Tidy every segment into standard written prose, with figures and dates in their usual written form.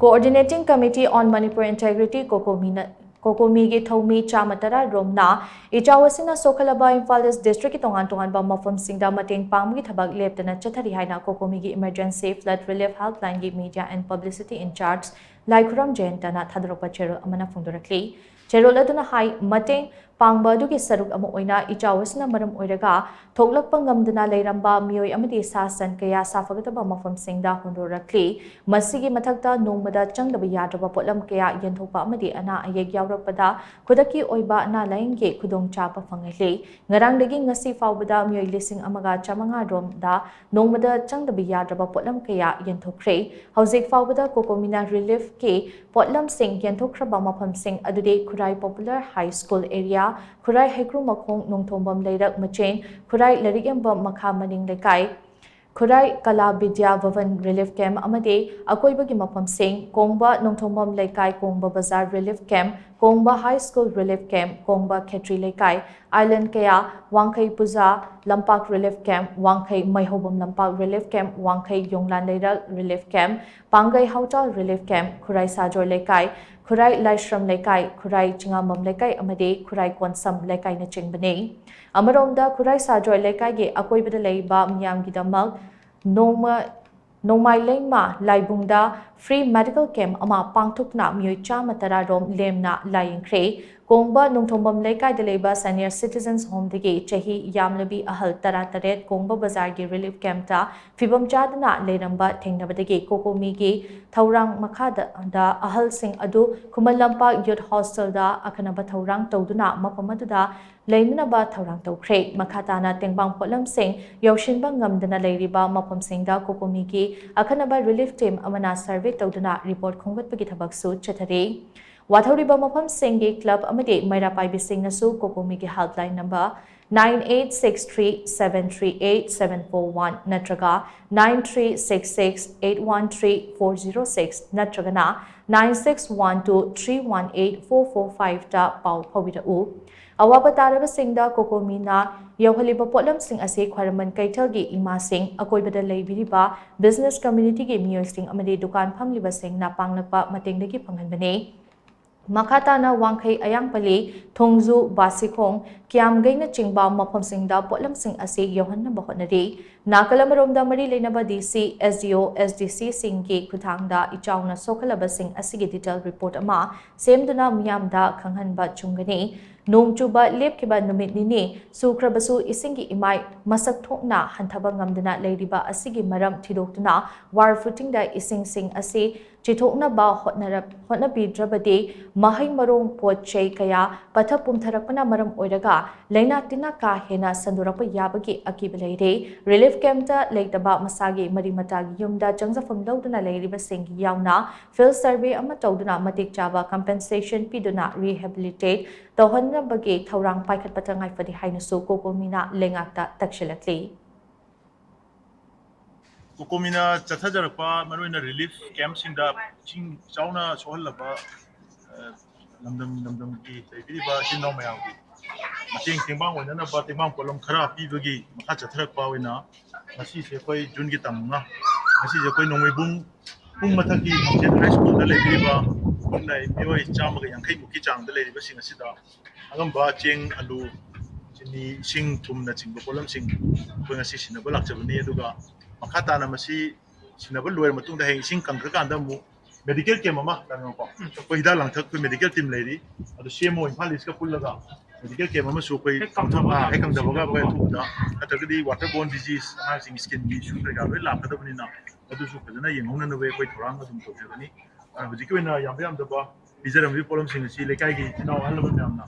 Coordinating Committee on Manipur Integrity Cocomi ge thomi chamatara romna Ichao asina Sokhallaba Imphal East District tonganba Mapham Singda Mateng Pangbagi Thabak Chathari haina Cocomi ge Emergency Flood Relief Helpline ge Media and Publicity in Charge Laikhuram Jayantana Thadropa Chero amana phongdorakli Cherol aduna hai Mateng Pangba dugi saruk ama oina Ichao asina maram oiraga thoglakpa ngamdana leiramba mioi amadi sasan kaya safagataba Mapham Singda hondorakli masigi mathakta nongmada changdaba yadraba potlam kaya yenthokpa amadi ana ayek yawrakpada khudaki oiba ana lainge khudong chapa phangai ngarangdagi ngasi fawbada mioi lising amaga chamanga romda nongmada changdaba yadraba potlam kaya yenthokre hauzik fawbada Cocomina relief ke potlam sing yenthokraba Mapham sing adude Khurai Popular High School area Khurai Hekru Makhong Nongthombam Leirak Machain Khurai Larigamba Makha Maning Lekai Khurai Kala Vidya Bhavan Relief Camp Amade Akoibagi Mapham Sing Kongba Nongthombam Lekai Kongba Bazar Relief Camp Kongba High School Relief Camp Kongba Khetri Lekai Island Kaya Wangkai Puza Lampak Relief Camp Wangkai Maihobam Lampak Relief Camp Wangkai Yonglan Leirak Relief Camp Pangai Hautal Relief Camp Khurai Sajor Lekai Khurai Laishram Lekai, Khurai Chingamam Lekai Amade, Khurai Konsam Lekai na Chingbane. Amaromda Khurai Sajoy Lekai ge Akoibada Leiba Miyam Gidamal Nomai Lengma Laibungda Free Medical Camp Ama Pangtukna Miyoi Chamatara Rom Lemna Lying Kre Kongba Nongthombam Lekai Deleba Senior Citizens Home Dege Chahi Yamlabi Ahal Tarataret Kongba Bazar ge Relief Camp ta Fibam Chadana Leramba Tengnabadege Cocomi ge Thaurang Makhada da Ahal Sing Adu Kumalampa Youth Hostel da Akanaba Thaurang Toduna Mapamaduda Lainaba Thaurang Tokre Makhatana Tengbang Potlam Sing Yoshinba Ngamdana Leiriba Mapham Singda Cocomi ge Akanaba Relief Team Amana Survey Toduna Report Khongwat Pagi Thabak Su Chathari Wathoriba Mapham Singge Club Amade Maira Paibi Sing Nasu Cocomi ge Helpline number 9863738741 Natraga 9366813406 Natragana 9612318445 ta Pau Phawida U Awaba Taraba Singda Cocomina Yohaliba Potlam Sing Ase Khwaraman Kaital ge Ima Sing Akoibada Leibiriba Business Community ge Miyoi Sing Amade Dukan Phamliba Sing na Pangnakpa Matengdagi Panghanbane Makhatana Wangkai Ayangpali Thongzu Basikong Kiam Gaina Chingba Mapham Singda Potlam Sing Ase Yohanna Bahonari Nakalamaromda Mari Lenaba DC SDO SDC Singge Kuthangda Ichao Sokhallaba Sing Asigi detailed report ama Semduna Miyamda Khanghanba Chungani Nongchuba Lepkiba Numit Nini Sukrabasu Isingi Imai Masak Thokna Hantaba Ngamdana Leiriba Asigi Maram Thidoktuna War Footing da Ising Sing Ase Chithokna ba hotna bidrabade Mahai Marong Pot Chay Kaya Patha Pumtharakpana Maram Oiraga Laina Tina Ka Hena Sandurapa Yabagi Akibalere Relief Camta Leitaba Masagi Marimatagi Yumda Jangzafam Lauduna Leiriba Sing Yauna Field Survey Amatoduna Matik Java Compensation Piduna Rehabilitate Tohana Bagi Taurang Paikat Patangai Fadi Hainasu Cocomina Lengata Takshilatli Cocomina Chathajarapa Marina Relief Camp Singda Ching Chauna Sokhallaba Namdam ki Taiba Shinno Mayang Mateng Timbang Wanana Batimang Kolom Kara Pibagi Makachatharapa Wina Masi Sekoi Jungi Tamna Masi Sekoi Nomibung Mathaki High School the Ladiba Nai Mio Chamaga Yankai Muki Chang the Lady Basing Sida Agamba Cheng Alu Chini Sing Tum Nating Kolam Sing when a session of Balachavani Duga Makatana Masi Sinabulu Matung the Sing Kankakandamu medical came mama Pahida Lang took medical team lady at the same in Paliska Pulaga medical came mama so pay Hekam the Boga by Tuda at the waterborne disease having skin issues like a real Lakadanina Adusukana Yamuna away quite Ranga to Germany and was given a Yam the bar is there a problem in the sea like I get now Alabama.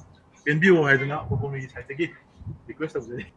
NBO has not Cocomi is at the gate. Request of the day.